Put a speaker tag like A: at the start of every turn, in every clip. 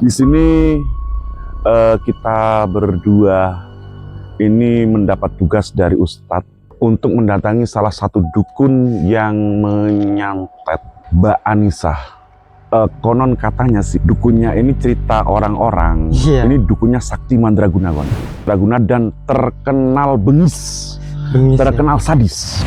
A: Di sini kita berdua ini mendapat tugas dari Ustadz untuk mendatangi salah satu dukun yang menyantet Mbak Anisah. Konon katanya sih dukunnya ini cerita orang-orang. Ini dukunnya sakti mandraguna, dan terkenal bengis terkenal sadis.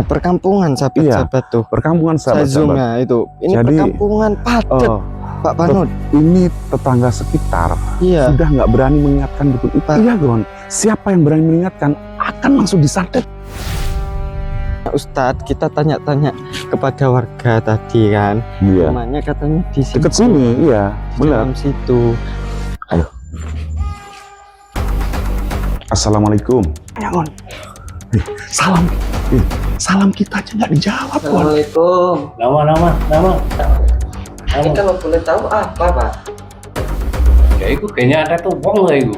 B: Perkampungan sahabat-sahabat tuh.
A: Perkampungan sahabat-sahabat.
B: Itu. Ini jadi, perkampungan padat. Pak Panut,
A: ini tetangga sekitar sudah nggak berani mengingatkan dukun itu. Iya, Gon. Siapa yang berani mengingatkan akan langsung disantet.
B: Ustadz, kita tanya-tanya kepada warga tadi kan. Rumahnya katanya di situ.
A: Dekat sini, iya. Benar.
B: Di situ.
A: Ayo. Assalamualaikum. Ya, Gon. Salam. Salam kita aja nggak dijawab, Gon.
C: Assalamualaikum.
D: Nama.
C: Ini kalau boleh tahu apa, Pak?
D: Ya itu kayaknya ada tuh wong lah itu.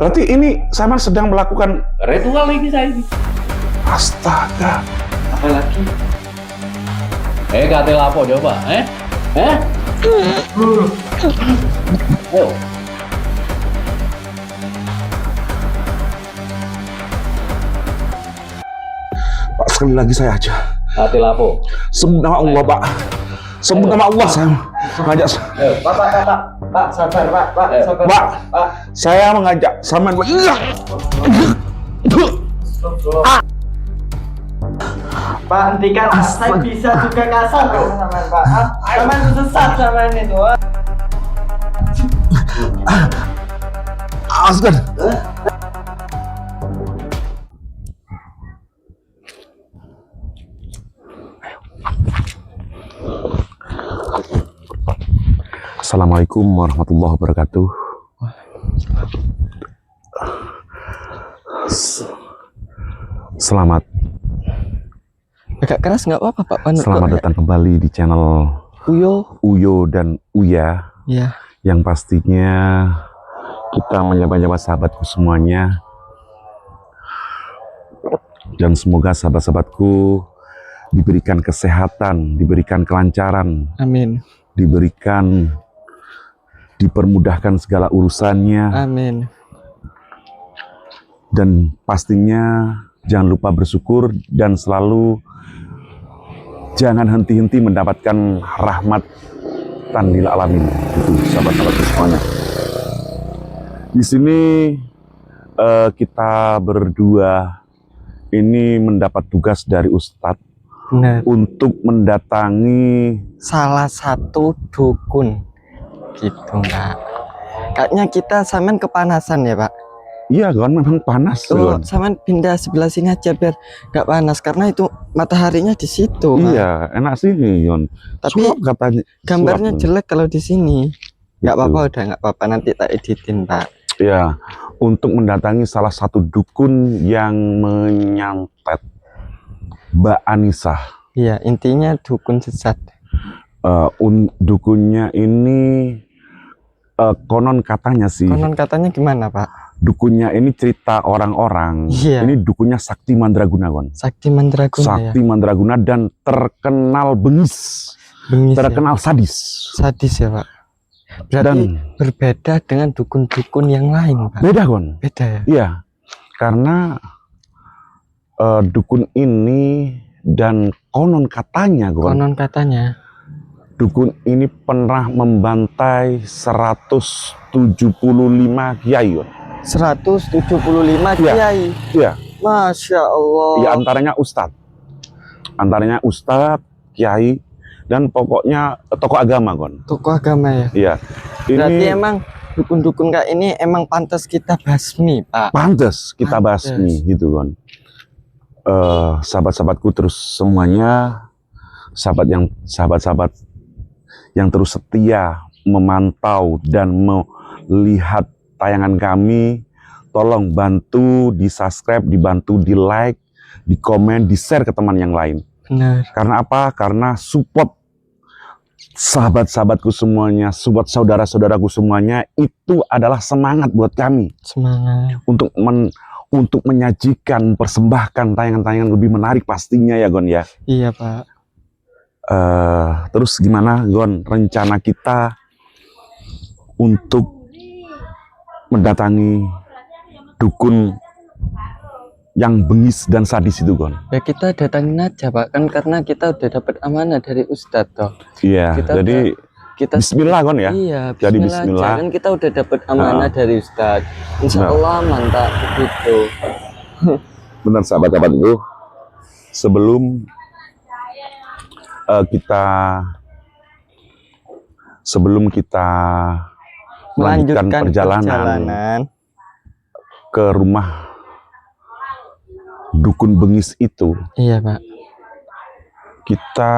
A: Berarti ini sama sedang melakukan
D: Ritual lagi saya ini.
A: Astaga.
C: Apa lagi?
D: Kate lapo coba, Ayo.
A: Pak, sekali lagi saya aja.
D: Kate lapo.
A: Sebut nama Allah, Pak. Sebut nama Allah. Saya mengajak.
C: Pak, sabar, Pak, sabar.
A: Pak, saya mengajak sampean.
C: Pak, hentikan. Saya bisa juga kasar kok sama Pak. Sampean sesat sampean itu.
A: Asgan. Assalamualaikum warahmatullahi wabarakatuh. Selamat.
B: Agak keras nggak apa-apa, Pak Panut.
A: Selamat datang kembali di channel Uyo dan Uya.
B: Ya.
A: Yang pastinya kita menyapa-nyapa sahabatku semuanya. Dan semoga sahabat-sahabatku diberikan kesehatan, diberikan kelancaran.
B: Amin.
A: Dipermudahkan segala urusannya.
B: Amin.
A: Dan pastinya jangan lupa bersyukur dan selalu jangan henti-henti mendapatkan rahmatan lil alamin. Itu sahabat-sahabatku semuanya. Di sini kita berdua ini mendapat tugas dari Ustadz untuk mendatangi
B: salah satu dukun gitu, Pak. Kayaknya kita sampean kepanasan ya, Pak.
A: Iya, kan memang panas.
B: Sampean pindah sebelah sini aja biar nggak panas karena itu mataharinya di situ, Pak.
A: Iya, enak sih, Yon.
B: Tapi
A: katanya
B: gambarnya jelek kalau di sini. Nggak apa-apa, udah nggak apa-apa, nanti tak editin, Pak.
A: Ya, untuk mendatangi salah satu dukun yang menyantet Mbak Anisah.
B: Iya, intinya dukun sesat.
A: Dukunnya ini konon katanya sih.
B: Konon katanya gimana, Pak?
A: Dukunnya ini cerita orang-orang. Ini dukunnya sakti mandraguna,
B: Sakti mandraguna.
A: Sakti mandraguna dan terkenal bengis terkenal sadis.
B: Sadis ya, Pak. Berarti berbeda dengan dukun-dukun yang lain, Pak.
A: Beda, Gon.
B: Beda ya?
A: Iya, karena dukun ini dan konon katanya, Gon.
B: Konon katanya
A: dukun ini pernah membantai 175 kiai, Gon.
B: 175 kiai.
A: Iya.
B: Masya Allah.
A: Ya, antaranya Ustadz, kiai, dan pokoknya tokoh agama, Gon.
B: Tokoh agama ya.
A: Iya.
B: Berarti emang dukun-dukun kayak ini emang pantas kita basmi, Pak.
A: Pantas kita basmi, gitu, Gon. Sahabat-sahabatku terus semuanya, sahabat-sahabat yang terus setia memantau dan melihat tayangan kami, tolong bantu di subscribe, dibantu di like, di komen, di share ke teman yang lain.
B: Benar.
A: Karena apa? Karena support sahabat-sahabatku semuanya, support saudara-saudaraku semuanya, itu adalah semangat buat kami.
B: Semangat.
A: Untuk menyajikan, persembahkan tayangan-tayangan lebih menarik pastinya ya, Gon ya.
B: Iya, Pak.
A: Terus gimana Gon rencana kita untuk mendatangi dukun yang bengis dan sadis itu Gon?
B: Ya kita datangin aja Pak, kan karena kita udah dapat amanah dari Ustadz toh.
A: Iya,
B: Kita
A: jadi
B: Kita
A: Bismillah Gon ya.
B: Iya,
A: Jadi
B: bismillah
A: Bismillah.
B: aja. Kan kita udah dapat amanah dari Ustadz. Insya Allah mantap begitu.
A: Benar sahabat-sahabat itu, sebelum kita melanjutkan perjalanan ke rumah dukun bengis itu,
B: Iya Pak.
A: kita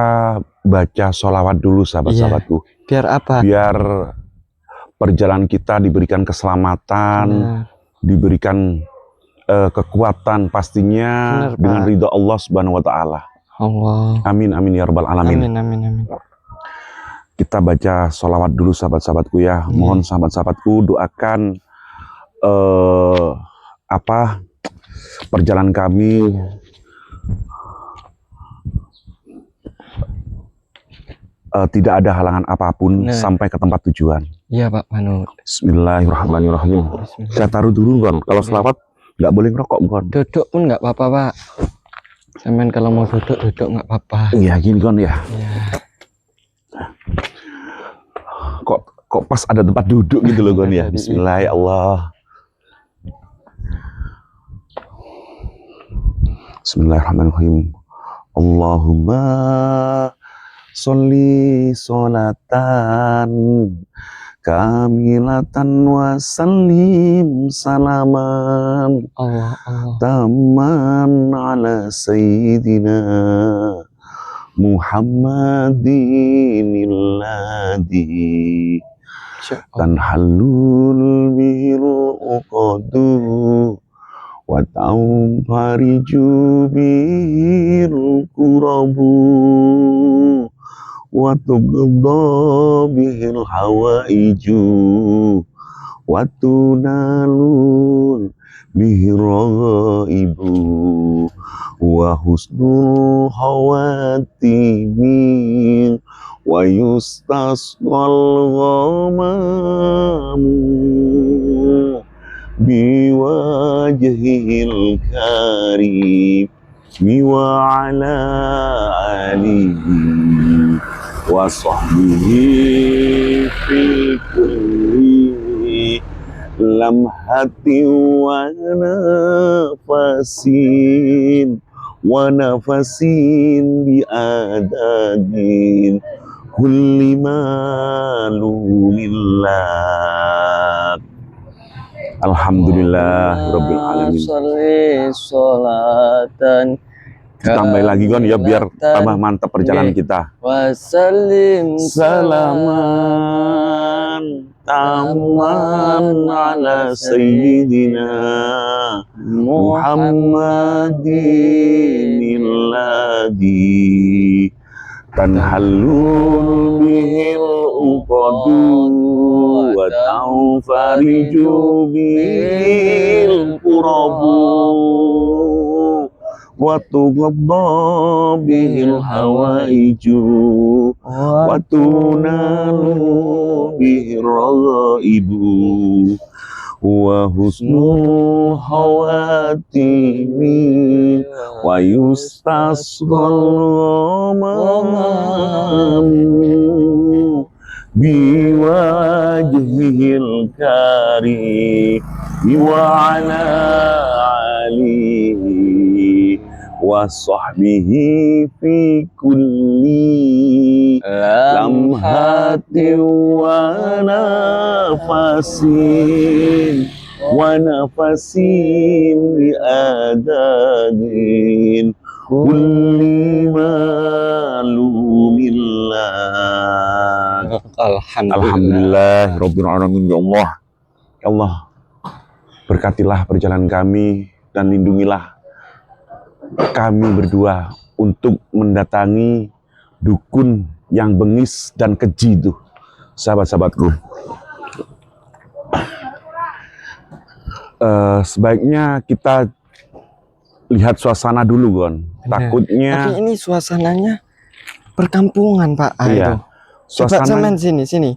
A: baca sholawat dulu sahabat-sahabatku.
B: Biar apa?
A: Biar perjalanan kita diberikan keselamatan, diberikan kekuatan pastinya.
B: Benar,
A: dengan
B: Pak.
A: ridho Allah Subhanahu wa taala.
B: Allah.
A: Amin amin ya rabbal alamin.
B: Amin amin amin.
A: Kita baca sholawat dulu sahabat-sahabatku ya. Mohon sahabat-sahabatku doakan perjalanan kami tidak ada halangan apapun sampai ke tempat tujuan.
B: Iya Pak Manut.
A: Bismillahirrahmanirrahim. Saya taruh dulu Gon. Kalau sholawat nggak boleh ngerokok Gon.
B: Duduk pun nggak apa-apa Pak. Sampai kalau mau duduk nggak apa-apa.
A: Iya gini Gon ya.
B: Iya.
A: Kok pas ada tempat duduk gitu loh Gon ya. Bismillah ya Allah. Bismillahirrahmanirrahim. Allahumma sholli sholatan kamilatan wa sallim salaman
B: Allah.
A: taman ala sayyidina Muhammadin alladhi tanhalul bihil uqadu wa ta'fariju bihil kurabu wa tuqda bihil hawaiju wa tunalun bihil ghaibu wa husnul khawatimi wa yustasqal ghamamu biwajhil karim wa ala alihi wa sahbihi fi kulli lamhati wa nafasin bi adadin kulli malumillah. Alhamdulillah Rabbil Alamin.
B: Sholatan.
A: Tambah lagi Gon ya biar tambah mantap perjalanan kita.
B: Wasallim
A: Salaman taman ala sayyidina Muhammadin alladhi tanhalul bihil uqadu wa ta'fariju bihil kurabu wa tuqda bihil hawaiju wa tunalu bihil ghaibu wa husnul khawatimi wa yustasqal ghamamu biwajhil karim wa ala alihi wa sahbihi fi kulli lamhati wa nafasin bi adadin kulli malumillah. Alhamdulillah Rabbil Alamin. Ya Allah, ya Allah, berkatilah perjalanan kami dan lindungilah kami berdua untuk mendatangi dukun yang bengis dan keji itu, sahabat-sahabatku. Sebaiknya kita lihat suasana dulu Gon. Takutnya
B: Tapi ini suasananya perkampungan Pak. Ah,
A: Iya.
B: itu. Coba
A: Suasana
B: semen sini.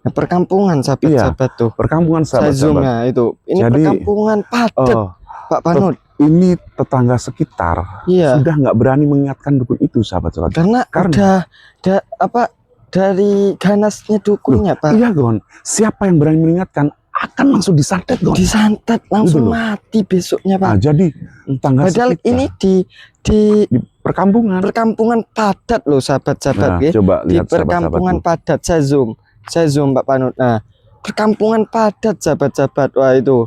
B: Nah, perkampungan sahabat-sahabat tuh.
A: perkampungan
B: Saya zoom
A: sahabat-sahabat.
B: ya itu. Ini
A: Jadi,
B: perkampungan padat Pak Panut.
A: Ini tetangga sekitar
B: Iya.
A: sudah nggak berani mengingatkan dukun itu, sahabat-sahabat.
B: Karena udah dari ganasnya dukunnya Pak.
A: Iya, Gon. Siapa yang berani mengingatkan akan langsung disantet, Gon.
B: Disantet langsung
A: Gitu loh.
B: mati besoknya Pak.
A: Nah, jadi tetangga
B: Padahal
A: sekitar
B: ini di
A: di perkampungan.
B: perkampungan padat loh sahabat-sahabat
A: Nah,
B: ya.
A: coba
B: Di
A: lihat
B: perkampungan
A: sahabat-sahabatku.
B: padat saya zoom Pak Panut. Nah, perkampungan padat sahabat-sahabat. Wah itu.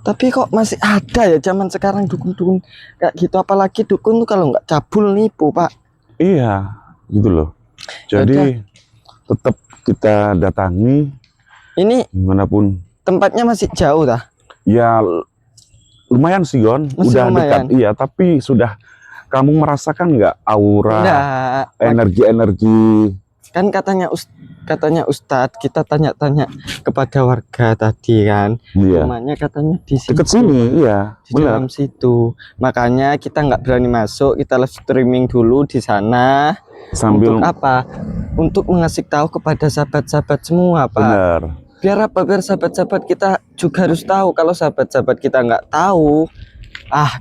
B: Tapi kok masih ada ya zaman sekarang dukun-dukun kayak gitu, apalagi dukun tuh kalau nggak cabul nipu Pak.
A: Iya, gitu loh. Jadi tetap kita datangi
B: Ini
A: dimanapun.
B: tempatnya masih jauh dah.
A: Ya lumayan sih, Gon.
B: Masih
A: Udah
B: lumayan.
A: dekat. Iya, tapi sudah kamu merasakan nggak aura,
B: Enggak.
A: energi-energi?
B: Kan katanya Ustadz, kita tanya-tanya kepada warga tadi kan.
A: Iya.
B: Rumahnya katanya di situ.
A: Deket sini, iya.
B: Di
A: Benar.
B: dalam situ. Makanya kita nggak berani masuk, kita live streaming dulu di sana.
A: Sambil
B: Untuk apa? Untuk mengasih tahu kepada sahabat-sahabat semua, Pak.
A: benar.
B: Biar apa? Biar sahabat-sahabat kita juga harus tahu. Kalau sahabat-sahabat kita nggak tahu,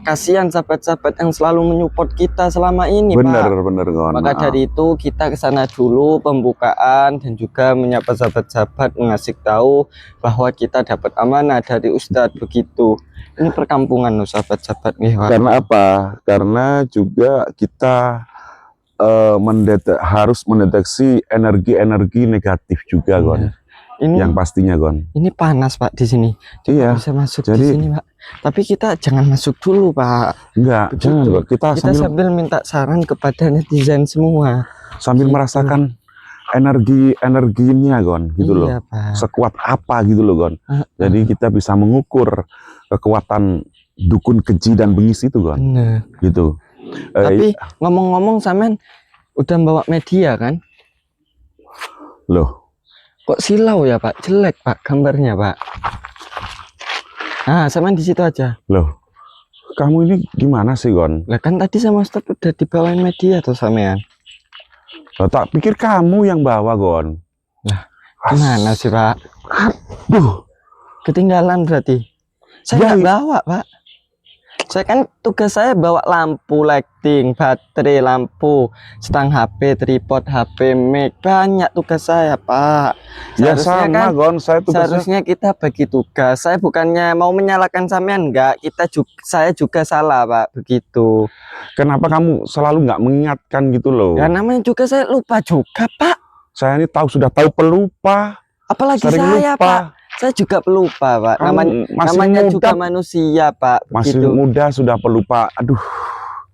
B: kasihan sahabat-sahabat yang selalu menyupport kita selama ini,
A: Benar,
B: Pak.
A: benar, Gon.
B: Maka
A: Maaf.
B: dari itu kita ke sana dulu pembukaan dan juga menyapa sahabat-sahabat, mengasih tahu bahwa kita dapat amanah dari Ustadz begitu. Ini perkampungan loh sahabat-sahabat nih, Pak.
A: Karena apa? Karena juga kita harus mendeteksi energi-energi negatif juga, Gon.
B: Benar. Ini
A: Yang pastinya, Gon.
B: ini panas Pak di sini. Coba
A: Iya.
B: bisa masuk di
A: Jadi-
B: sini Pak. Tapi kita jangan masuk dulu Pak.
A: Enggak,
B: Begitu.
A: jangan, Gon. Kita
B: Kita
A: sambil
B: sambil minta saran kepada netizen semua.
A: sambil
B: gitu.
A: merasakan energinya, Gon, gitu loh.
B: Iya Pak.
A: Sekuat apa gitu loh, Gon. Jadi kita bisa mengukur kekuatan dukun keji dan bengis itu, Gon.
B: Bener.
A: Gitu.
B: Tapi ngomong-ngomong sampean udah bawa media kan?
A: Loh,
B: Kok silau ya Pak? Jelek Pak gambarnya Pak. Nah, sampean di situ aja.
A: loh. Kamu ini gimana sih, Gon?
B: Lah kan tadi sama Ustadz udah dibawain media tuh sampean.
A: Loh, tak pikir kamu yang bawa, Gon.
B: Gimana sih Pak?
A: Duh,
B: Ketinggalan berarti.
A: Ya,
B: Saya nggak bawa Pak. Saya kan tugas saya bawa lampu lighting, baterai, lampu, stang HP, tripod HP, mic, banyak tugas saya Pak.
A: ya
B: Seharusnya
A: sama,
B: kan,
A: Gon. Saya tugasnya
B: seharusnya kita bagi tugas. Saya bukannya mau menyalahkan sampean, enggak. Saya juga salah Pak, begitu.
A: kenapa kamu selalu nggak mengingatkan gitu loh?
B: Ya namanya juga saya lupa juga Pak.
A: Saya ini sudah tahu pelupa,
B: Apalagi
A: sering
B: saya
A: lupa.
B: Pak. Saya juga pelupa Pak.
A: Kamu masih
B: Namanya
A: muda,
B: juga manusia Pak,
A: masih
B: begitu.
A: muda sudah pelupa. Aduh,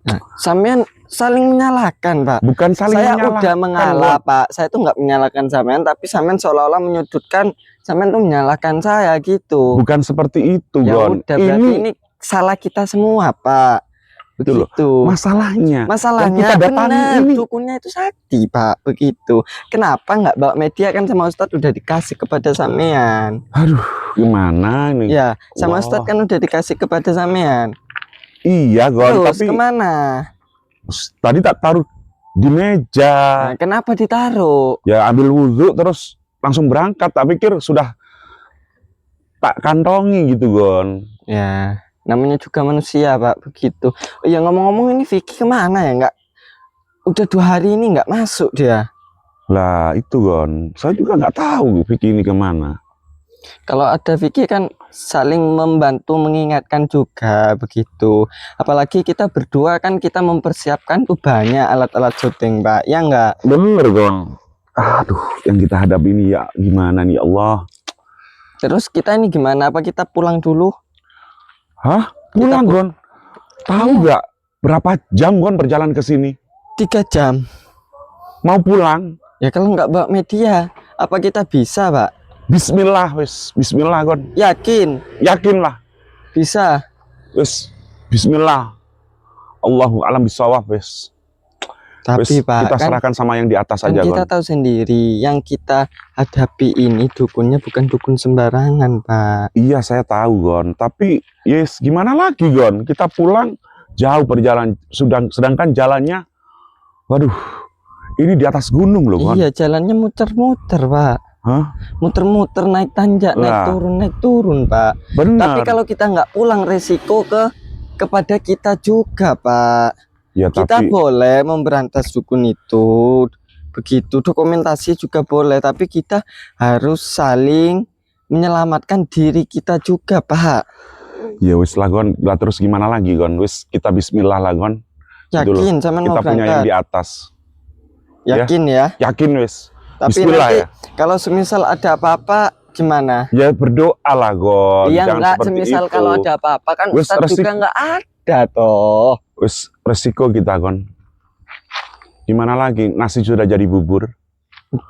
B: Nah, sampean saling menyalahkan Pak.
A: bukan saling
B: Saya
A: menyalahkan,
B: udah mengalah Pak. Saya tuh nggak menyalahkan sampean, tapi sampean seolah-olah menyudutkan sampean tuh menyalahkan saya gitu.
A: bukan seperti itu,
B: Ya
A: Gon.
B: udah berarti ini salah kita semua Pak.
A: Itu loh.
B: Begitu.
A: Masalahnya
B: Masalahnya
A: yang kita datangi
B: benar,
A: ini.
B: dukunnya itu sakti Pak, begitu. Kenapa nggak bawa media kan sama Ustadz udah dikasih kepada sampean.
A: gimana ini?
B: Ya, sama
A: Allah.
B: Ustadz kan udah dikasih kepada sampean.
A: Iya, Gon,
B: Terus
A: tapi
B: kemana?
A: tadi tak taruh di meja.
B: Nah, kenapa ditaruh?
A: Ya ambil wudhu terus langsung berangkat. Tak pikir sudah tak kantongi gitu, Gon.
B: Ya, namanya juga manusia Pak, begitu. Oh, ya ngomong-ngomong ini Vicky kemana ya? Nggak, udah 2 hari ini nggak masuk dia.
A: Lah itu, Gon. Saya juga nggak tahu Vicky ini kemana.
B: Kalau ada Vicky kan saling membantu mengingatkan juga begitu. Apalagi kita berdua kan kita mempersiapkan tuh banyak alat-alat syuting Pak. Ya enggak?
A: Bener, Gon. Aduh, yang kita hadapi ini ya gimana nih, ya Allah.
B: Terus kita ini gimana? Apa kita pulang dulu?
A: Hah? Pulang, Gon. Tahu nggak berapa jam, Gon, perjalanan ke sini?
B: 3 jam.
A: Mau pulang?
B: Ya kalau nggak bawa media, apa kita bisa Pak?
A: Bismillah, wes. Bismillah, Gon.
B: Yakin?
A: Yakinlah.
B: Bisa?
A: Wes. Bismillah. Allahu alam bisawab, wes.
B: Tapi
A: Wes,
B: Pak,
A: kita
B: kan
A: serahkan sama yang di atas
B: kan
A: saja,
B: kita
A: Gon.
B: tahu sendiri yang kita hadapi ini dukunnya bukan dukun sembarangan Pak.
A: Iya, saya tahu, Gon. Tapi, yes, gimana lagi, Gon? Kita pulang jauh perjalanan, sedangkan jalannya Waduh, ini di atas gunung loh, Gon.
B: Iya, jalannya muter-muter, Pak.
A: Hah?
B: Muter-muter, naik tanjak,
A: Lah.
B: naik turun, Pak.
A: Benar.
B: Tapi kalau kita nggak pulang, resiko kepada kita juga, Pak.
A: Ya,
B: Kita
A: tapi
B: boleh memberantas dukun itu, begitu, dokumentasi juga boleh, tapi kita harus saling menyelamatkan diri kita juga, Pak.
A: ya wis lah, Gon. Lah terus gimana lagi, Gon? Wis kita bismillah lah, Gon. Gitu loh.
B: Yakin sama mau
A: Kita punya yang
B: berangkat?
A: di atas.
B: Yakin ya?
A: Yakin wis.
B: Tapi
A: Bismillah
B: nanti
A: ya.
B: kalau semisal ada apa-apa gimana?
A: Ya berdoa lah, Gon.
B: Iya,
A: Jangan
B: enggak,
A: seperti
B: semisal
A: itu.
B: kalau ada apa-apa kan
A: Wis,
B: Ustadz juga nggak ada toh.
A: Wis resiko kita, Gon. Gimana lagi? Nasi sudah jadi bubur.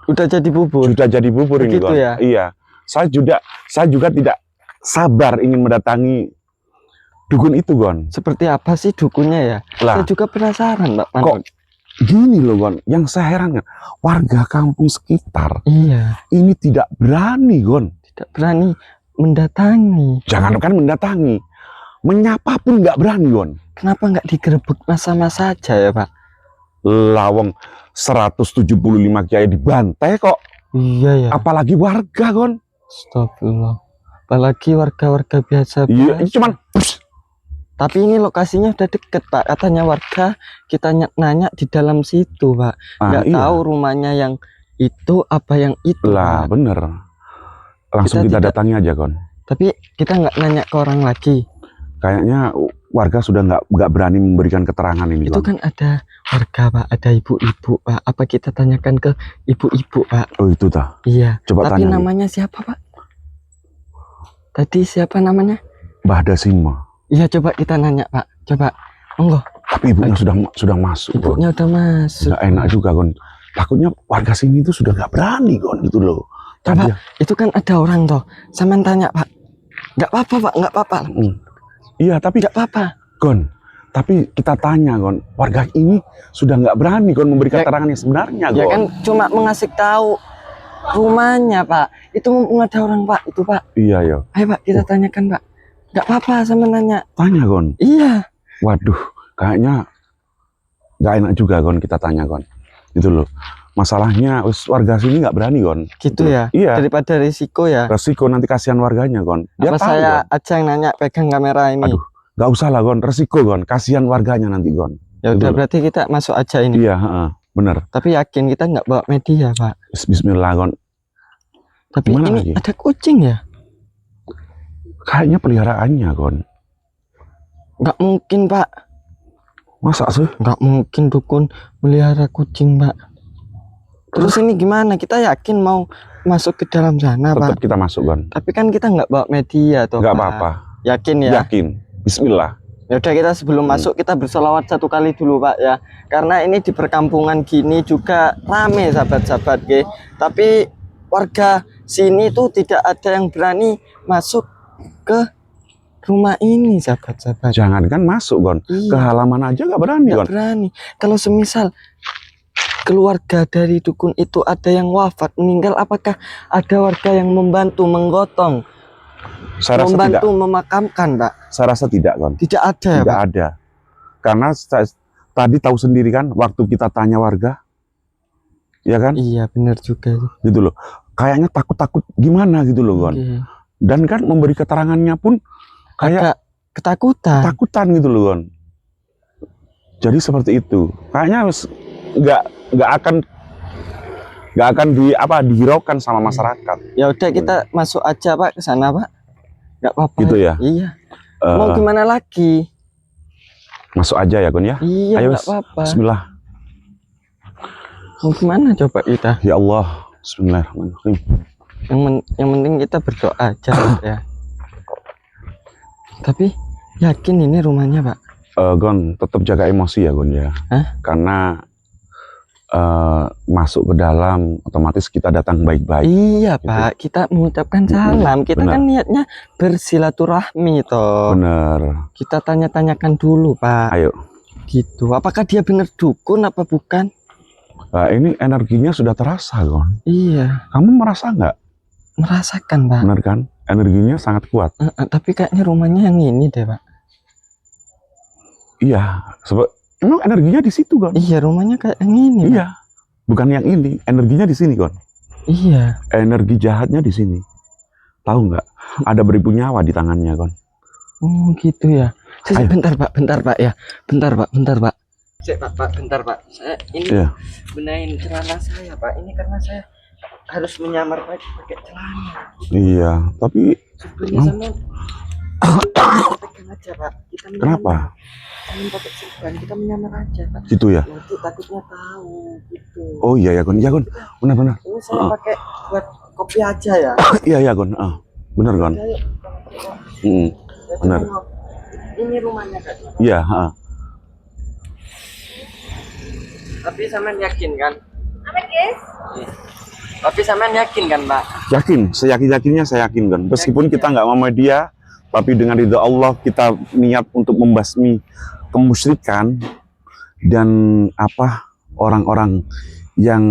B: Udah jadi bubur.
A: Sudah jadi bubur ini,
B: Begitu
A: Gon.
B: ya?
A: Iya. Saya juga tidak sabar ingin mendatangi dukun itu, Gon.
B: Seperti apa sih dukunnya ya?
A: Lah,
B: Saya juga penasaran, Pak.
A: kok gini loh, Gon. Yang saya herankan, warga kampung sekitar
B: Iya,
A: ini tidak berani, Gon.
B: tidak berani mendatangi.
A: Jangankan mendatangi, menyapa pun nggak berani, Gon.
B: Kenapa nggak digerebek masa-masa saja ya, Pak?
A: Lawang 175 kiai dibantai kok.
B: Iya ya.
A: Apalagi warga, Gon.
B: Astagfirullah. Apalagi warga-warga biasa.
A: Iya, ini cuman
B: Tapi ini lokasinya udah deket, Pak. Katanya warga, kita nanya di dalam situ, Pak. Nggak
A: iya.
B: tahu rumahnya yang itu apa yang itu,
A: Lah,
B: Pak.
A: bener. Langsung kita
B: tidak-
A: datangi aja, Gon.
B: Tapi kita nggak nanya ke orang lagi.
A: Kayaknya warga sudah nggak berani memberikan keterangan ini,
B: Itu
A: Gon.
B: kan ada warga, Pak. Ada ibu-ibu, Pak. Apa kita tanyakan ke ibu-ibu, Pak?
A: Oh, itu dah.
B: Iya.
A: Coba
B: Tapi
A: tanya.
B: namanya siapa, Pak? Tadi siapa namanya?
A: Mbah Dasima.
B: Iya, coba kita nanya, Pak. Coba. Monggo.
A: Tapi ibunya sudah masuk, Gon.
B: Ibunya udah masuk.
A: Nggak enak juga, Gon. Takutnya warga sini itu sudah nggak berani, Gon, gitu loh.
B: Coba.
A: Tadi-
B: Itu kan ada orang toh. Sampean tanya, Pak. Nggak apa-apa, Pak. Nggak apa-apa.
A: Iya, tapi
B: Nggak apa-apa.
A: Gon, tapi kita tanya, Gon, warga ini sudah nggak berani, Gon, memberi
B: Ya-
A: keterangan yang sebenarnya, Gon.
B: Ya kan cuma mengasih tahu rumahnya, Pak. Itu mumpung ada orang, Pak. Itu, Pak.
A: Iya, ya.
B: Ayo, Pak, kita tanyakan, Pak. Nggak apa-apa sama nanya.
A: Tanya, Gon.
B: Iya.
A: Waduh, kayaknya nggak enak juga, Gon, kita tanya, Gon. Gitu loh. Masalahnya warga sini nggak berani, Gon.
B: Gitu ya.
A: Iya.
B: Daripada risiko ya.
A: Resiko nanti kasihan warganya, Gon. Dia
B: Apa
A: tahu,
B: saya
A: Gon.
B: aja yang nanya pegang kamera ini?
A: Aduh. Nggak usah lah, Gon. Resiko, Gon. Kasihan warganya nanti, Gon.
B: Ya udah
A: Betul.
B: berarti kita masuk aja ini.
A: Iya, heeh. Bener.
B: Tapi yakin kita nggak bawa media, Pak.
A: Bismillah, Gon.
B: Tapi
A: Gimana
B: ini
A: lagi?
B: ada kucing ya?
A: Kayaknya peliharaannya, Gon.
B: Nggak mungkin, Pak.
A: Masa sih?
B: Nggak mungkin dukun melihara kucing, Pak. Terus ini gimana? Kita yakin mau masuk ke dalam sana,
A: Tetap
B: Pak.
A: kita masuk, Gon.
B: Tapi kan kita nggak bawa media toh,
A: Nggak
B: Pak.
A: apa-apa.
B: Yakin ya?
A: Yakin. Bismillah.
B: Ya udah kita sebelum masuk kita bersolawat 1 kali dulu, Pak ya. Karena ini di perkampungan gini juga rame sahabat-sahabat, Ge. Tapi warga sini tuh tidak ada yang berani masuk ke rumah ini, sahabat-sahabat.
A: Jangankan masuk, Gon. Ke
B: Iya,
A: halaman aja nggak berani,
B: nggak
A: Gon.
B: berani. Kalau semisal keluarga dari dukun itu ada yang wafat, meninggal, apakah ada warga yang membantu menggotong,
A: Saya rasa tidak.
B: membantu memakamkan, Pak?
A: Saya rasa tidak, Gon.
B: Tidak ada ya,
A: Tidak
B: Pak?
A: ada. Karena tadi tahu sendiri kan, waktu kita tanya warga, ya kan,
B: Iya, benar juga itu.
A: gitu loh. Kayaknya takut-takut gimana gitu loh, Gon.
B: Oke.
A: Dan kan memberi keterangannya pun kayak
B: Agak ketakutan.
A: takutan gitu loh, Gon. Jadi seperti itu. Kayaknya nggak akan dihiraukan sama masyarakat.
B: Ya udah kita masuk aja, Pak, ke sana, Pak. Nggak apa-apa.
A: Gitu ya.
B: Iya.
A: Eh,
B: Mau gimana lagi?
A: masuk aja ya, Gon ya.
B: Iya,
A: Ayo,
B: nggak apa-apa.
A: Bismillah.
B: Mau gimana coba kita?
A: Ya Allah. Bismillahirrahmanirrahim.
B: Yang penting kita berdoa aja, Pak, ya. Tapi yakin ini rumahnya, Pak?
A: Gon, tetap jaga emosi ya, Gon ya.
B: Hah?
A: Karena masuk ke dalam otomatis kita datang baik-baik.
B: Iya,
A: Gitu.
B: Pak. Kita mengucapkan salam. Kita
A: benar.
B: kan niatnya bersilaturahmi toh.
A: Bener.
B: Kita tanya-tanyakan dulu, Pak.
A: Ayo.
B: Gitu. Apakah dia benar dukun apa bukan?
A: Nah, ini energinya sudah terasa, Gon.
B: Iya,
A: Kamu merasa nggak?
B: merasakan, Pak.
A: Bener kan? Energinya sangat kuat.
B: Tapi kayaknya rumahnya yang ini deh, Pak.
A: Iya. Emang energinya di situ kan?
B: Iya, rumahnya kayak yang ini. Pak.
A: Iya. Bukan yang ini, energinya di sini kan?
B: Iya.
A: Energi jahatnya di sini. Tahu nggak? Ada beribu nyawa di tangannya kan?
B: Oh gitu ya.
A: Ayo.
B: Bentar Pak ya. Bentar Pak. Pak, bentar Pak. Saya ini
A: Iya.
B: benahin celana saya Pak. Ini karena saya harus menyamar pakai celana.
A: Iya, tapi
B: Sebenarnya sama pegang aja Pak. Kita menyamar.
A: kenapa?
B: Jangan pakai serban, kita menyamar aja Pak.
A: Gitu ya?
B: Nanti takutnya tahu gitu.
A: Oh iya ya Gon, iya Gon, benar.
B: Ini saya pakai buat kopi aja ya.
A: Iya Gon, benar Gon.
B: Ayo.
A: Benar.
B: Ini rumahnya Kak.
A: Iya,
B: Tapi sampean yakin kan? Apa guys? Tapi sampean yakin kan Pak?
A: Yakin, seyakin-yakinnya saya yakin Gon. Meskipun kita nggak mau media, tapi dengan ridho Allah kita niat untuk membasmi kemusyrikan dan orang-orang yang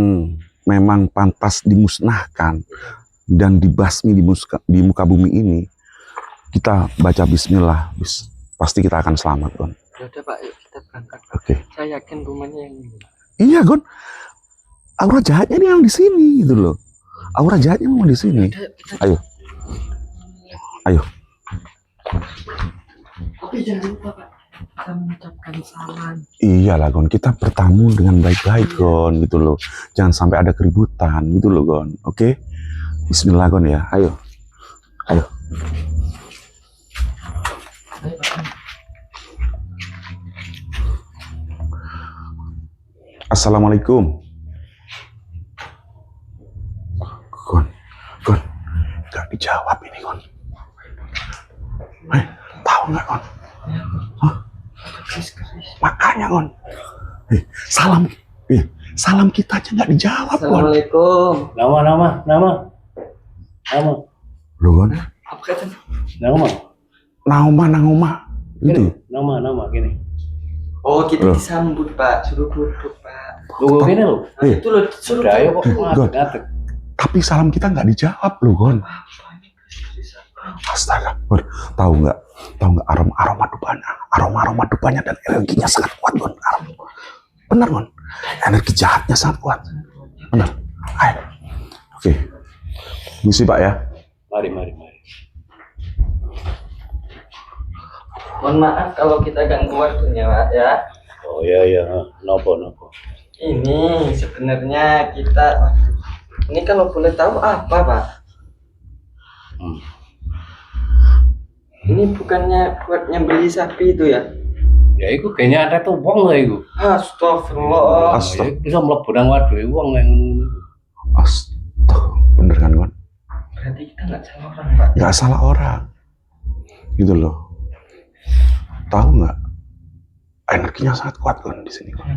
A: memang pantas dimusnahkan dan dibasmi di muka bumi ini. Kita baca bismillah, pasti kita akan selamat Gon.
B: Ya udah Pak, yuk kita berangkat.
A: Oke.
B: Saya yakin rumahnya yang ini.
A: Iya Gon, aura jahatnya ini yang di sini gitu loh. Aura jahatnya memang di sini. Ayo.
B: Tapi jangan lupa Pak, kita mengucapkan salam.
A: Iyalah Gon, kita bertamu dengan baik-baik Gon gitu loh. Jangan sampai ada keributan gitu loh Gon. Oke? Bismillah Gon ya. Ayo. Assalamualaikum. Gon, gak dijawab ini Gon. Tahu nggak Gon? Hah? Makanya Gon. Salam kita aja nggak dijawab Gon.
B: Assalamualaikum.
D: Nama.
A: Lo Gon?
B: Apa katanya?
A: Nauma. Itu.
D: Nama gini.
B: Oh kita
A: Loh.
B: disambut Pak, suruh duduk Pak.
D: Lu gini lo.
B: Itu loh suruh
D: Udah ayo kok
A: Gon.
D: ngatek.
A: Tapi salam kita nggak dijawab lo Gon. Astaga, Gon. Tahu nggak aroma dupanya dan energinya sangat kuat Gon. Benar Gon. Energi jahatnya sangat kuat. Benar. Ayo. Oke. Misi Pak ya.
D: Mari.
B: Mohon maaf kalau kita ganggu waktunya Pak ya.
D: Oh iya. Nopo.
B: Ini sebenarnya kita, ini kalau boleh tahu apa Pak? Ini bukannya buat nyembeli sapi itu ya?
D: Ya iku kayaknya ada tuh wong lah iku.
B: Astagfirullah.
A: Astaga.
D: Ya, bisa mlebu nang waduh wong yang
A: Astaga. Bener kan Gon?
B: Berarti kita nggak salah orang Pak.
A: Nggak salah orang. Gitu loh. Tahu nggak? Energinya sangat kuat Gon di sini Gon.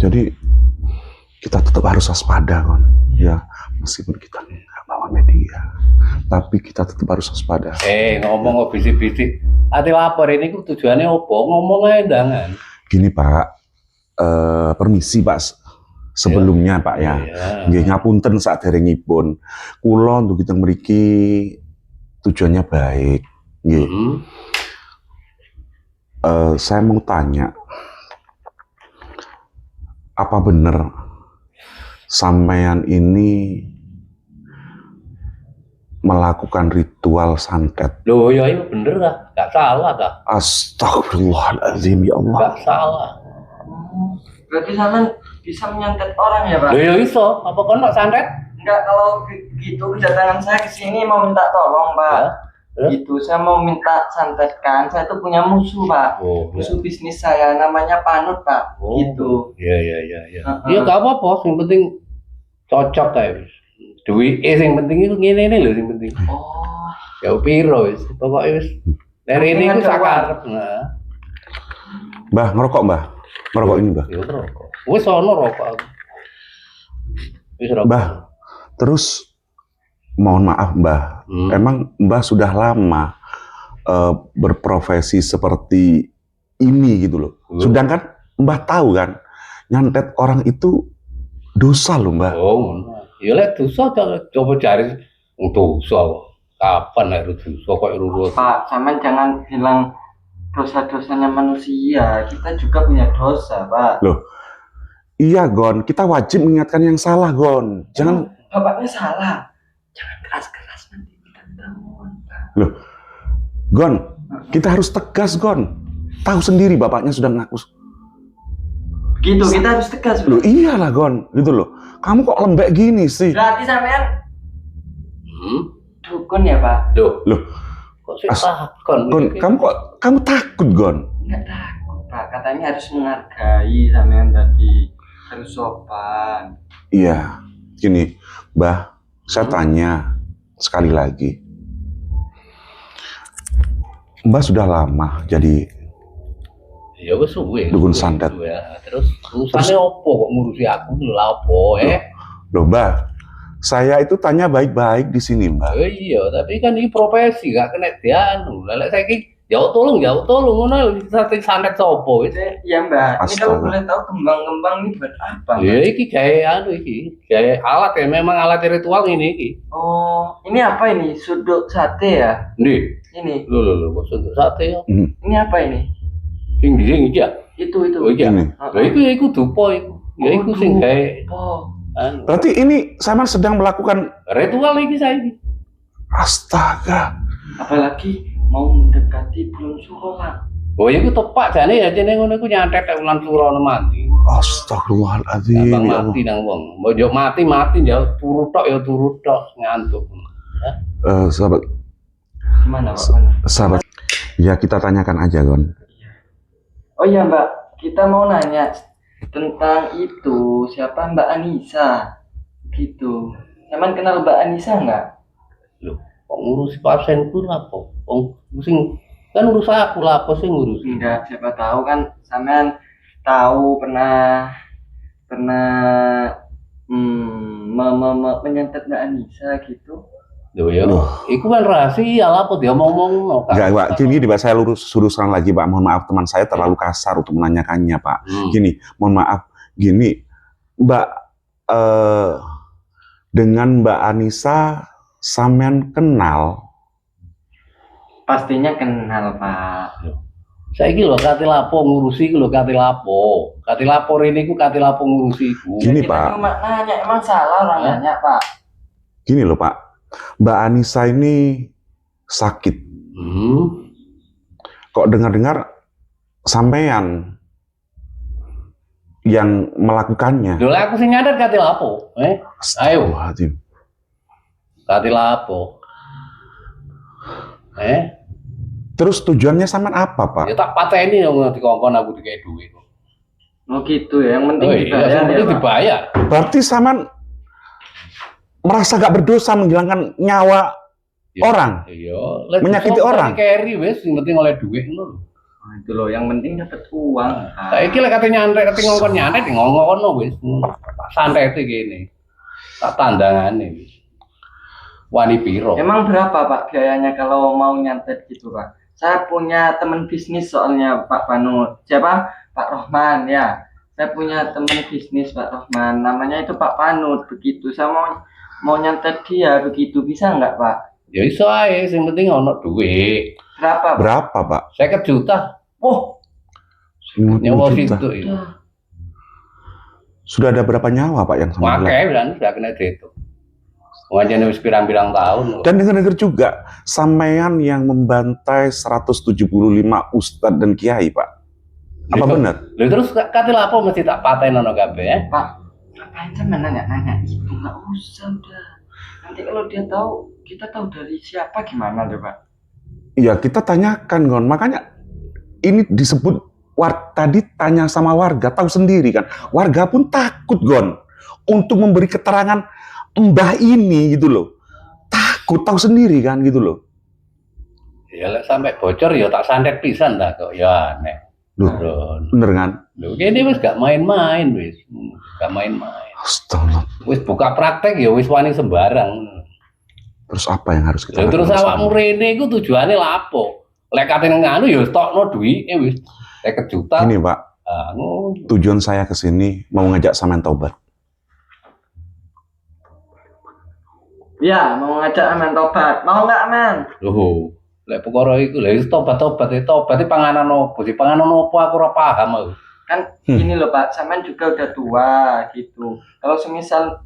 A: Jadi kita tetap harus waspada Gon. Ya, meskipun kita nggak bawa media, tapi kita tetap harus waspada.
D: ngomong kok bisik-bisik. Ati lapor ini ku tujuannya opo? Ngomong aja jangan.
A: Gini Pak, permisi Pak. Sebelumnya Pak ya, nggih ngapunten saderengipun. Kula untuk kita mriki tujuannya baik. Nggih. Saya mau tanya, apa benar sampean ini melakukan ritual santet?
D: Loh ya itu bener lah, gak salah dah.
A: Astagfirullahaladzim ya Allah.
D: Gak salah.
B: Berarti sampean bisa menyantet orang ya Pak?
D: Loh ya iso, apa kan nak santet?
B: Enggak, kalau gitu kedatangan saya ke sini mau minta tolong Pak.
D: Ya.
B: Gitu, saya mau minta santetkan. Saya tuh punya musuh Pak.
D: Oh,
B: Musuh bisnis saya namanya Panut Pak. Gitu.
D: Iya. Iya gak apa-apa, yang penting cocok kayak. Duit yang penting itu ngene loh yang penting.
B: Oh.
D: Ya piro wis, pokoknya wis. Dari ini ku sakarep. Nah,
A: Mbah, ngerokok Mbah. Ngerokok ini Mbah.
D: ya rokok. Wis ono rokok aku. Wis rokok.
A: Mbah, terus mohon maaf Mbah, emang Mbah sudah lama berprofesi seperti ini gitu loh. Sedangkan Mbah tahu kan, nyantet orang itu dosa loh Mbah.
D: Oh, ngono. Ya lek dosa coba cari dosa. Kapan lek dosa kok urut.
B: Pak, sampean jangan bilang dosa-dosanya manusia. Kita juga punya dosa, Pak.
A: Loh, iya Gon, kita wajib mengingatkan yang salah Gon. Jangan,
B: Bapaknya salah. Jangan keras-keras nanti kita ketahuan, Pak.
A: loh, Gon, kita harus tegas Gon. Tahu sendiri bapaknya sudah ngaku.
B: Begitu, kita harus tegas.
A: Loh iyalah Gon, gitu loh. Kamu kok lembek gini sih?
B: Berarti sampean
D: Hmm?
B: dukun ya, Pak?
A: Loh,
D: Kok sih takon?
A: Gon, kamu takut Gon?
B: Enggak takut, Pak. Katanya harus menghargai sampean tadi. Harus sopan.
A: Iya, gini, Mbah, saya tanya sekali lagi. Mbah sudah lama jadi
D: Ya wis suwe.
A: Dukun
D: suwe,
A: santet.
D: suwe. Terus urusannya opo kok ngurusi aku lho opo
A: loh Mbah, saya itu tanya baik-baik di sini Mbah.
D: Iya, tapi kan ini profesi gak kena dianu. Lelek saiki jauh tolong ngono lho sate santet sopo wis.
B: Iya, Mbak. Ini kalau
A: Astaga.
B: boleh tahu kembang-kembang ini buat apa, Mbak?
D: Ya iki gawe anu iki, gawe alat ya memang alat ritual ini iki.
B: Oh, ini apa ini? Sudut sate ya?
D: Nih,
B: Ini.
D: lho kok sentuh sate ya.
B: Ini apa ini?
D: Sing di sing iki ya.
B: Itu.
D: Oh iya.
A: Ini.
D: Lha iku dupa iku. Ya iku sing gawe
B: Oh,
D: anu.
A: Berarti ini sama sedang melakukan
D: Ritual iki saiki.
A: astaga.
B: apalagi mau mendekati bulan suruh, Pak.
D: Oh iku tepak jane ya jane ngono iku nyantet ulan surono mati.
A: Astagfirullahaladzim.
D: Gampang
A: Ya Allah.
D: mati nang wong. Mbok yo mati ya turu tok ngantuk.
A: Sahabat,
B: Gimana, Pak?
A: sahabat. Ya kita tanyakan aja Gon.
B: Oh iya, Mbak. Kita mau nanya tentang itu. Siapa Mbak Anissa? Gitu. Emang kenal Mbak Anissa nggak?
D: Loh, kok ngurusi pasienku apa? Wong sing kan urus aku lah apa sing ngurus?
B: Enggak, siapa tahu kan sampean tahu pernah menyantet Mbak Anissa gitu.
D: Loh ya, iku kan rahasia lah apa diomong-omong kan.
A: Enggak, Pak. Gini, Pak, saya luruskan lagi, Pak. Mohon maaf, teman saya terlalu kasar untuk menanyakannya, Pak. Gini, mohon maaf. Gini, Mbak, dengan Mbak Anissa, sampean kenal?
B: Pastinya kenal, Pak.
D: Saiki lho kate lapo ngurusi iku lho kate lapo. Kate lapo rene iku kate lapo ngurusi iku.
A: Gini,
B: Kita
A: Pak.
B: cuma nanya, emang salah orang nanya, Pak.
A: Gini loh, Pak. Mbak Anissa ini sakit. Kok dengar-dengar sampean yang melakukannya?
D: Lho lah aku sing nyadar kate lapo, Ayo.
A: Astagfirullahaladzim.
D: Kate lapo.
A: Terus tujuannya sampean apa, Pak?
D: Ya tak pateni yang dikongkon aku dikei duit.
B: Oh gitu ya, yang penting
D: Oh iya,
B: dibayar
D: yang
B: ya,
D: penting
B: Pak.
D: dibayar.
A: Berarti sampean merasa gak berdosa menghilangkan nyawa
D: Ya,
A: orang?
D: Iya,
A: Menyakiti orang?
D: Carry wis, yang penting oleh duit ngono.
B: Nah, itu loh, yang penting dapat uang. Pak.
D: Saiki lek kate nyantet, kate ngongkon nyantet ngongkono wis. Santete kene. Tak tandangane wis. Wani piro?
B: Emang berapa, Pak, biayanya kalau mau nyantet gitu, Pak? Saya punya teman bisnis soalnya, Pak Panut. Siapa? Pak Rohman, ya. Saya punya teman bisnis, Pak Rohman. Namanya itu Pak Panut, begitu. Saya mau nyantet dia, begitu. Bisa nggak, Pak?
D: Ya iso ae, sing penting ono duit.
B: Berapa, Pak?
A: Berapa, Pak?
D: 50 juta.
B: Oh,
A: 50
D: Nyawa
A: juta.
D: situ itu.
A: Sudah ada berapa nyawa, Pak, yang sama
D: Makai kan sudah kena dihitung. Wajan wis pirang-pirang tahun.
A: Dan dengar-dengar juga, sampean yang membantai 175 ustadz dan kiai, Pak. Apa
D: Lho,
A: benar?
D: Lho terus kate lapo mesti tak pateni ono kabeh,
B: Pak. Ngapain sih nanya-nanya itu? Nggak usah, udah. Nanti kalau dia tahu, kita tahu dari siapa gimana deh, Pak?
A: Ya, kita tanyakan, Gon. Makanya ini disebut tadi tanya sama warga, tahu sendiri kan. Warga pun takut, Gon, untuk memberi keterangan mbah ini gitu loh. Takut, tahu sendiri kan gitu loh.
D: Ya lek sampai bocor ya tak santet pisan dah kok. Ya aneh.
A: Loh,
D: Bro.
A: bener kan?
D: Lho kene wis gak main-main wis. Gak main-main.
A: Astagfirullah.
D: Wis buka praktek ya wis wani sembarang.
A: Terus apa yang harus kita
D: Lha terus
A: lakukan
D: awakmu
A: sekarang?
D: rene iku tujuane lapo? Lek kate nganu ya stokno duwike wis. 50 juta.
A: Ini, Pak,
D: Anu.
A: tujuan saya ke sini mau ngajak sampean taubat.
B: Ya, mau ngajak Aman tobat. Mau nggak, Aman?
D: Loh. Lek perkara iku lha tobat panganan opo? Di panganan opo aku ora paham aku.
B: Kan ini loh Pak, sampean juga udah tua gitu. Kalau misal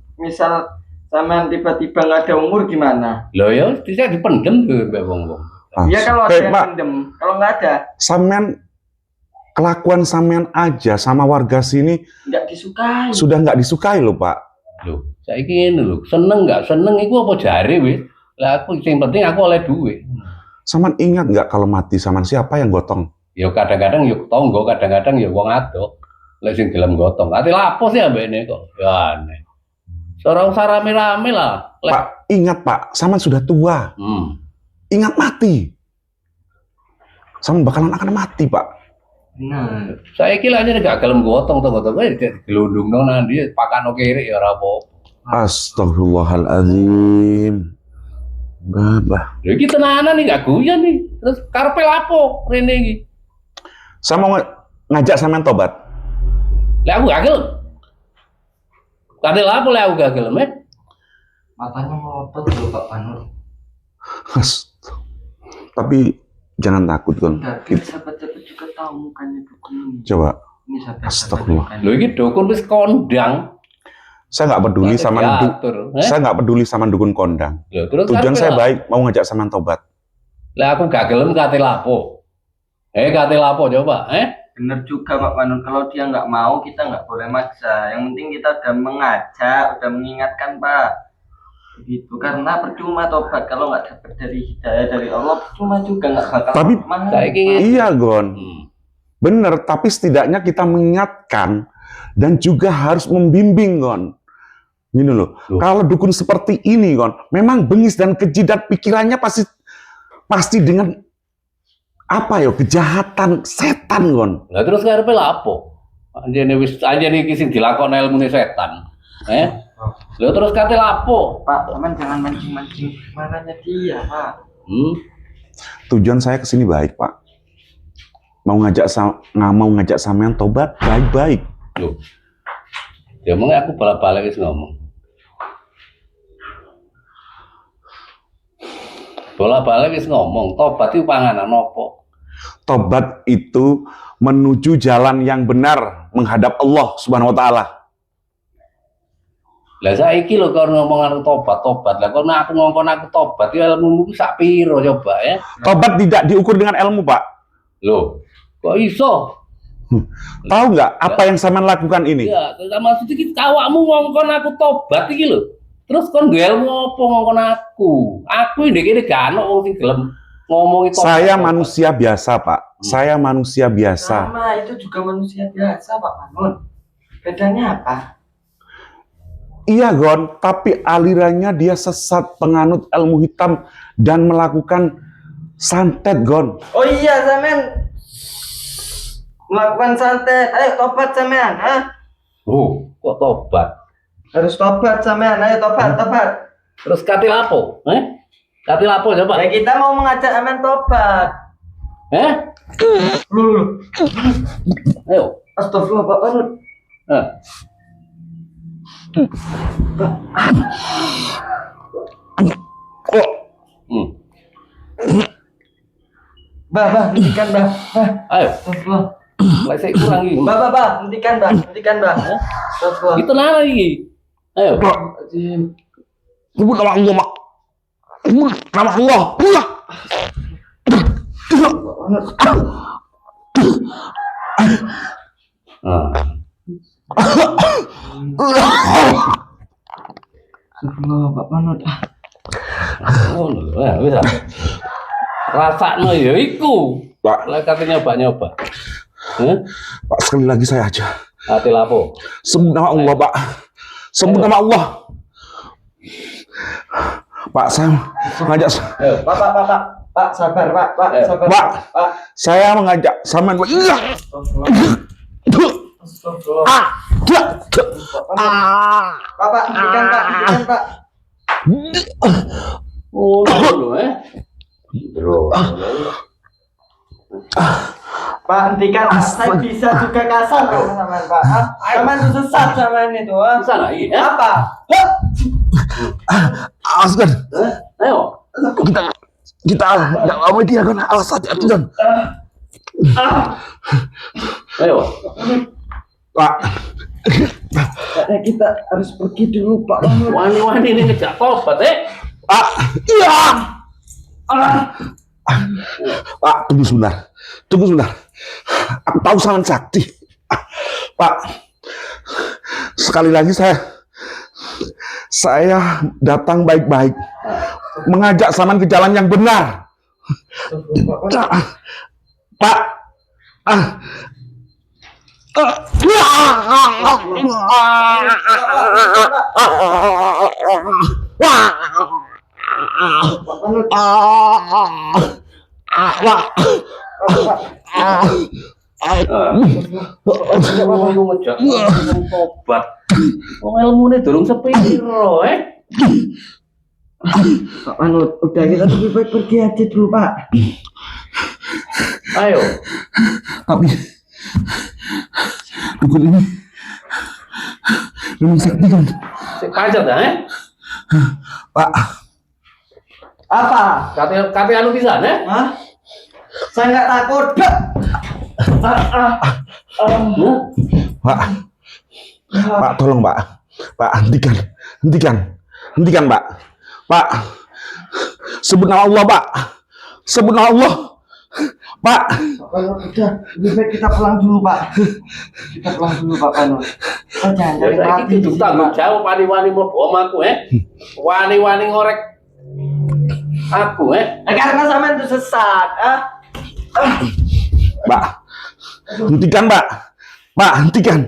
B: sampean tiba-tiba nggak ada umur gimana?
D: Lho ya bisa dipendem tuh mbek wong-wong.
B: Ya kalau ada yang
A: Pak,
B: pendem, kalau nggak ada
A: sampean kelakuan sampean aja sama warga sini
B: nggak disukai.
A: sudah nggak disukai loh Pak.
D: Lho, saiki ngene lho, seneng gak seneng iku apa jare wis. Lah aku sing penting aku oleh duit.
A: Sampean ingat nggak kalau mati sampean siapa yang gotong?
D: Ya kadang-kadang ya tonggo, kadang-kadang ya wong ado. Lek sing gelem gotong. Ati lapo sih ambekne kok. Ya aneh. Ora usah rame-rame lah. Lek
A: Pak, ingat Pak, sampean sudah tua. Ingat mati. Sampean bakalan akan mati, Pak.
B: Nah,
D: saiki lah aja gak gelem gotong to-gotong gelundungno nang ndi pakano kiri ya ora apa.
A: Astagfirullahaladzim. Babah.
D: Lha iki tenanan nih gak guyon nih. Terus karepe lapo rene iki?
A: Saya mau ngajak sampean tobat.
D: Lah aku gak gelem. Kate lapo lek aku gak gelem,
B: matanya melotot loh Pak Panur.
A: Tapi jangan takut, Gon.
B: Biar sahabat-sahabat juga tahu mukanya dukun ini.
A: Coba.
B: Ini sahabat-sahabat
A: Astagfirullah.
B: mukanya.
D: Lho iki dukun wis kondang.
A: Saya nggak peduli sama saya nggak peduli sama dukun kondang.
D: Lho, terus
A: Tujuan
D: karepe
A: saya
D: lapo?
A: baik, mau ngajak sampean tobat.
D: Lah aku gak gelem kate lapo. Kate lapo coba,
B: Bener juga Pak Panur, kalau dia nggak mau kita nggak boleh maksa. Yang penting kita udah mengajak, udah mengingatkan Pak. Begitu, karena percuma tobat kalau nggak dapat dari hidayah dari Allah, percuma juga nggak bakal.
A: Tapi
D: saiki
A: iya, Gon. Bener, tapi setidaknya kita mengingatkan dan juga harus membimbing, Gon. Gini loh, kalau dukun seperti ini, Gon, memang bengis dan keji dan pikirannya pasti dengan apa ya, kejahatan setan, Gon.
D: Lah terus karepe lapo? Anjene iki sing dilakoni ilmune setan. Lha terus kate lapo?
B: Pak, teman jangan mancing-mancing mananya dia, Pak.
A: Tujuan saya kesini baik, Pak. Mau ngajak sampean tobat baik-baik.
D: Loh. Ya mong aku balik-balik wis ngomong. Bola-balik wis ngomong, tobat itu panganan apa?
A: Tobat itu menuju jalan yang benar menghadap Allah Subhanahu wa taala.
D: Lah saiki lho kon ngomong aku tobat. Lah kon aku ngomong aku tobat ya ilmumu ku sak piro coba ya.
A: Tobat tidak diukur dengan ilmu, Pak.
D: Loh, kok iso?
A: Tahu nggak apa yang sampean lakukan ini?
D: Ya, maksud iki awakmu ngongkon aku tobat iki lho. Terus kon duwe ilmu apa ngongkon aku? Aku ndek kene gak ono wong sing gelem ngomongi tobat.
A: Saya manusia biasa, Pak. Saya manusia biasa.
B: Sama, itu juga manusia biasa, Pak Manun. Bedanya apa?
A: Iya, Gon, tapi alirannya dia sesat, penganut ilmu hitam dan melakukan santet, Gon.
B: Oh iya, Samen. Melakukan santet. Ayo tobat, Samen.
D: Oh, kok tobat?
B: Harus tobat, Samen. Ayo tobat.
D: Terus kate lapo? Kate lapo coba?
B: Ya kita mau mengajak Samen tobat.
D: Ayo.
B: Astagfirullah, Pak Manun. Bah, hentikan, Bah.
D: Ayo.
B: Astagfirullah.
D: Lah saya kurang iki.
B: Bah, hentikan, Bah. Astagfirullah.
D: Itu nana iki. Ayo.
A: Sebut nama Allah, Mak. Sebut nama Allah.
B: Astagfirullah, Pak Manun.
D: Oh, bisa. Rasakno ya iku.
A: Pak,
D: Lah kate nyoba-nyoba.
A: Pak, sekali lagi saya aja.
D: Ate lapo?
A: Sebut nama Allah, Pak. Sebut nama Allah. Pak, saya ngajak.
B: Pak, sabar, Pak, sabar.
A: Pak, saya mengajak sampean. Iya.
B: Astagfirullah. Pak, hentikan, Pak.
D: Oh, lho Bro.
B: Pak, hentikan. Saya bisa juga kasar sama Pak. Saman itu sesat sama ini tuh.
D: Sana iki,
B: Apa?
A: Askan.
D: Ayo.
A: Kita nggak mau dia kan, awas hati-hati John.
D: Ayo.
A: Pak,
B: Kayaknya kita harus pergi dulu Pak.
D: Wani-wani ini ngejak tobat,
A: Pak, iya. Pak, tunggu sebentar. Aku tahu Saman sakti. Pak, sekali lagi saya datang baik-baik, mengajak Saman ke jalan yang benar. Pak,
D: Lu ngejak tobat. Wong ilmune durung sepiro,
B: Pak Manut, udah kita lebih baik pergi aja dulu Pak.
D: Ayo.
A: tapi dukun ini memang sakti kan,
D: Sing pancet dah,
A: Pak.
B: Apa?
D: Kate anu pisan,
B: Hah? Saya nggak takut.
A: Pak, tolong Pak, hentikan, Pak, sebut nama Allah, Pak, Pak.
B: Kalau udah, lebih baik kita pulang dulu Pak. Pak Manut. Jangan cari mati di
D: Itu
B: sini,
D: tanggung
B: Pak.
D: jawab wani-wani mlebu omahku, Wani-wani ngorek aku,
B: Karena sampean itu sesat,
A: Pak, hentikan, Pak, hentikan,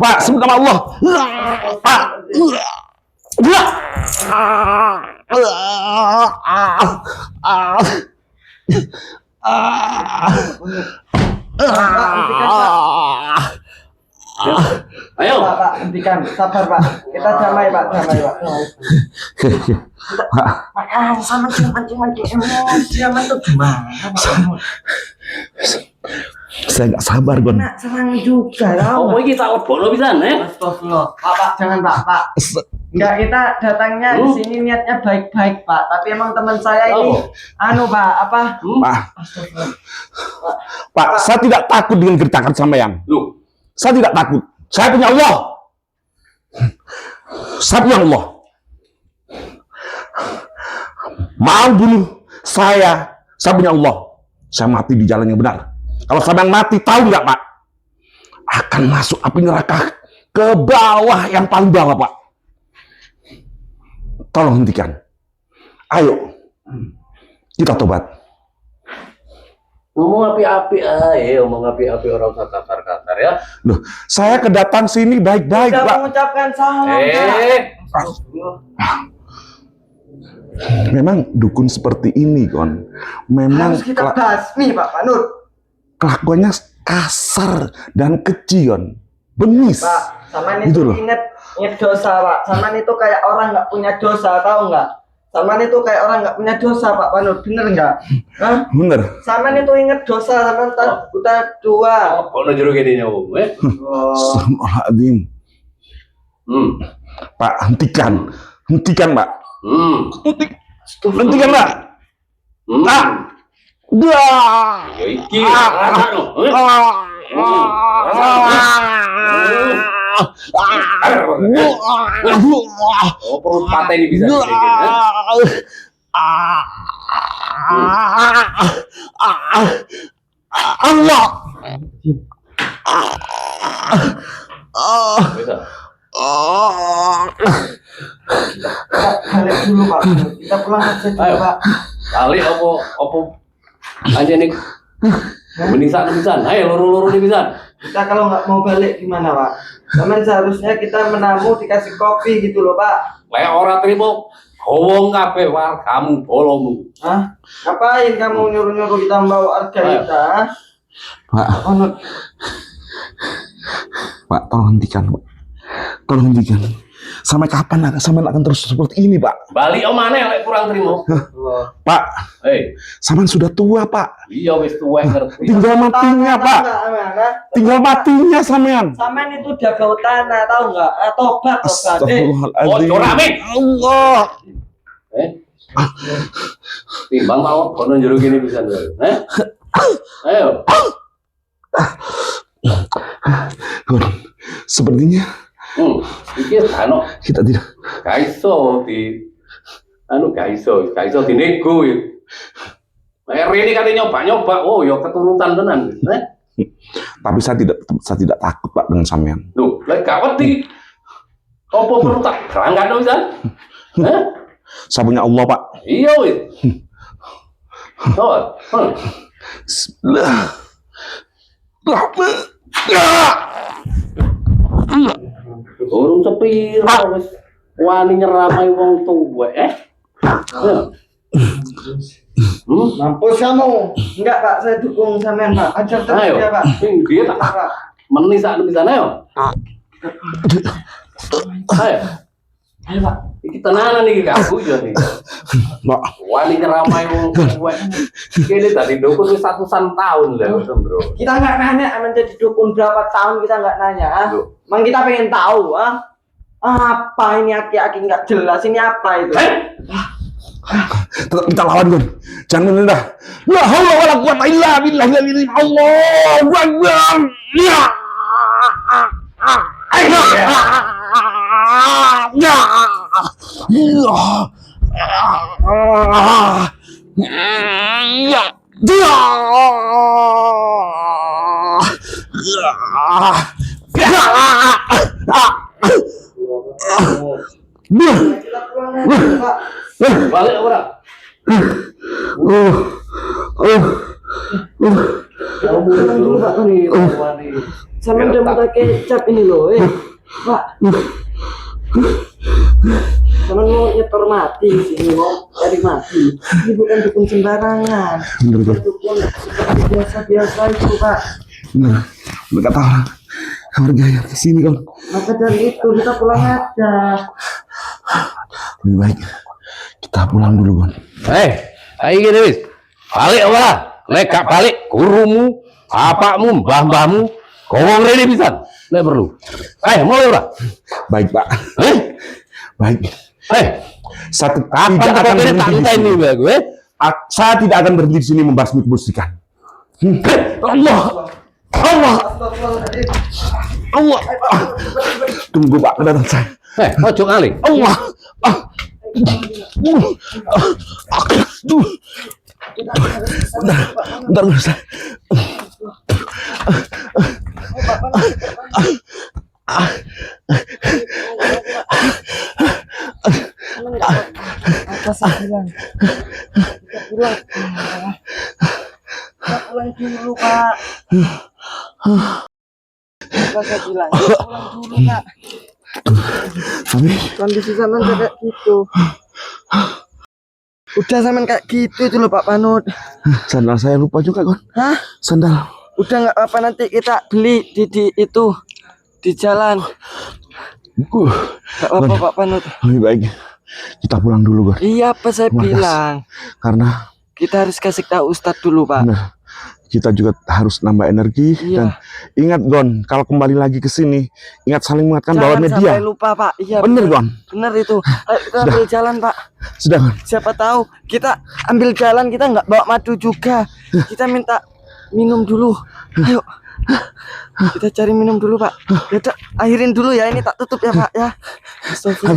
A: Pak, sebut nama Allah, Pak.
D: Ayo.
B: Pak, hentikan, sabar Pak. Kita damai Pak. Pak, sama mancing emosi, aman tuh gimana Pak?
A: Saya nggak sabar, Gon.
B: Nak serang juga, tau
D: Oh,
B: nggak?
D: iki tak lebokno pisan,
B: Astagfirullah. Pak, jangan Pak. Enggak, kita datangnya di sini niatnya baik-baik Pak. Tapi emang teman saya ini, Pak, apa?
A: Pak,
B: Astagfirullah.
A: Pak, saya tidak takut dengan gertakan sampean.
D: Loh,
A: Saya tidak takut. Saya punya Allah. Mau bunuh saya punya Allah. Saya mati di jalan yang benar. Kalau sampean mati, tahu nggak Pak? Akan masuk api neraka ke bawah, yang paling bawah Pak. Tolong hentikan. Ayo, kita tobat.
D: ngomong api-api ngomong api-api orang kasar-kasar ya.
A: Loh, saya kedatang sini baik-baik,
B: Sudah
A: Pak.
B: mengucapkan salam Pak.
A: Memang dukun seperti ini, Kon. Memang
B: Harus kita basmi Pak Manut.
A: kelakuannya kasar dan keji, Kon. Bengis.
B: Pak, Saman
A: Gitu
B: itu
A: loh.
B: inget dosa Pak. Saman itu kayak orang nggak punya dosa, tahu nggak? Saman itu kayak orang nggak punya dosa Pak Manut, bener nggak? Hah?
A: Bener.
B: Saman itu inget dosa, Saman udah dua.
D: Ono jero kene nyowo,
A: Astagfirullahaladzim. Pak, hentikan. Hentikan, Pak. Hentikan, Pak.
D: Ya iki rasano. Oh, perut pateni bisa dikene.
A: Allah.
D: Bisa.
B: Pak, balik dulu Pak. Kita pulang aja dulu
D: Ayo.
B: Pak.
D: Kali opo anjene menisan. Ayo loro-loro ni pisan.
B: Kita kalau nggak mau balik gimana Pak? Saman seharusnya kita menamu dikasih kopi gitu loh Pak.
D: Lek ora trimo gowong kabeh wargamu bolomu.
B: Hah? Ngapain kamu nyuruh-nyuruh kita bawa harga
D: Ayo.
B: kita?
A: Pak,
B: Manut.
A: Pak, tolong hentikan, Pak. Tolong hentikan. Sampai kapan sampean akan terus seperti ini, Pak?
D: Bali omane lek kurang trimo.
A: Pak,
D: Hei,
A: sampean sudah tua, Pak.
D: iya wis tuwek ngerti.
A: Tinggal matinya, Pak. Tinggal matinya sampean.
B: Saman itu udah bau tanah, tahu nggak? Tobat.
A: Astagfirullahaladzim.
D: Oh, ora, Min.
A: Allah.
D: Timbang mau kono jero gini bisa lho. Ayo.
A: Gon, sepertinya
D: Iki
A: kita tidak.
D: gak iso dinego ya. Rene kate nyoba-nyoba, oh ya keturutan tenan.
A: Tapi saya tidak takut Pak dengan sampean.
D: Loh, lek gak wedi. Apa perlu tak berangkat dong, San?
A: Saya punya Allah Pak.
D: Iya wis. Oh,
A: Bismillah.
D: urung sepiro wis wani nyeramai wong tuwa,
B: Mampus kamu. Enggak Pak, saya dukung sampean Pak. Ajar terus
D: Ayo,
B: ya Pak.
D: pinggir tak
B: Pak.
D: meni sak di sana yo. Ayo,
B: Ayo Pak.
D: iki tenanan iki gak guyon iki.
A: Pak,
D: Wani nyeramai wong tuwa. Kene tadi dukun wis ratusan tahun lho, Bro.
B: Kita nggak nanya menjadi dukun berapa tahun, kita nggak nanya. Emang kita pengen tahu, apa ini aki-aki nggak jelas, ini apa itu?
A: tetap kita lawan Gon. Jangan menendah. La haula wala quwata illa billah. Allahu akbar. Ya.
B: Kita pulang aja, Pak.
D: Balik ora?
B: Pulang dulu Pak.
D: Wani.
B: Sama udah mau pakai cap ini loh, Pak. Sama mau nyetor mati di sini, mau cari mati. Ini bukan dukun sembarangan.
A: Bener Gon.
B: Dukun seperti biasa-biasa itu Pak.
A: Bener. Berkata orang keluarga yang kesini Gon.
B: Maka dari itu kita pulang aja.
A: Lebih baik kita pulang dulu Gon.
D: Ayo gini wis. Balik ora? Nek gak balik gurumu, bapakmu, mbah-mbahmu ngomong rene pisan. Nek perlu. Mulai ora?
A: Baik Pak. Baik. Saya tidak akan berhenti di sini. Saya tidak akan berhenti di sini membasmi kemusyrikan. Allah. Tunggu Pak kedatangan saya.
D: Ojo ngalih.
A: Allah. Bentar saya.
B: Apa saya bilang? Kita pulang dulu Pak. Apa saya bilang? Kita pulang dulu Pak.
A: Tapi
B: Kondisi zaman kayak gitu. Udah zaman kayak gitu itu loh Pak Panut.
A: sandal saya lupa juga Gon.
B: Hah?
A: Sandal.
B: Udah nggak apa, nanti kita beli di itu di jalan. Nggak apa Pak Panut.
A: Lebih baik kita pulang dulu Gon.
B: Iya apa saya
A: Terima kasih.
B: bilang.
A: Karena
B: Kita harus kasih tahu Ustadz dulu Pak.
A: benar, kita juga harus nambah energi.
B: Iya.
A: Dan ingat Gon, kalau kembali lagi ke sini, ingat saling mengingatkan bahwa
B: Jangan
A: media.
B: sampai lupa Pak. Iya
A: Bener Gon.
B: bener itu. Ayo kita ambil jalan Pak.
A: Sudah Gon.
B: Siapa tahu kita ambil jalan, kita nggak bawa madu juga. Kita minta minum dulu. Ayo. Kita cari minum dulu Pak. Ya udah, akhirin dulu ya, ini tak tutup ya Pak ya. Astagfirullah.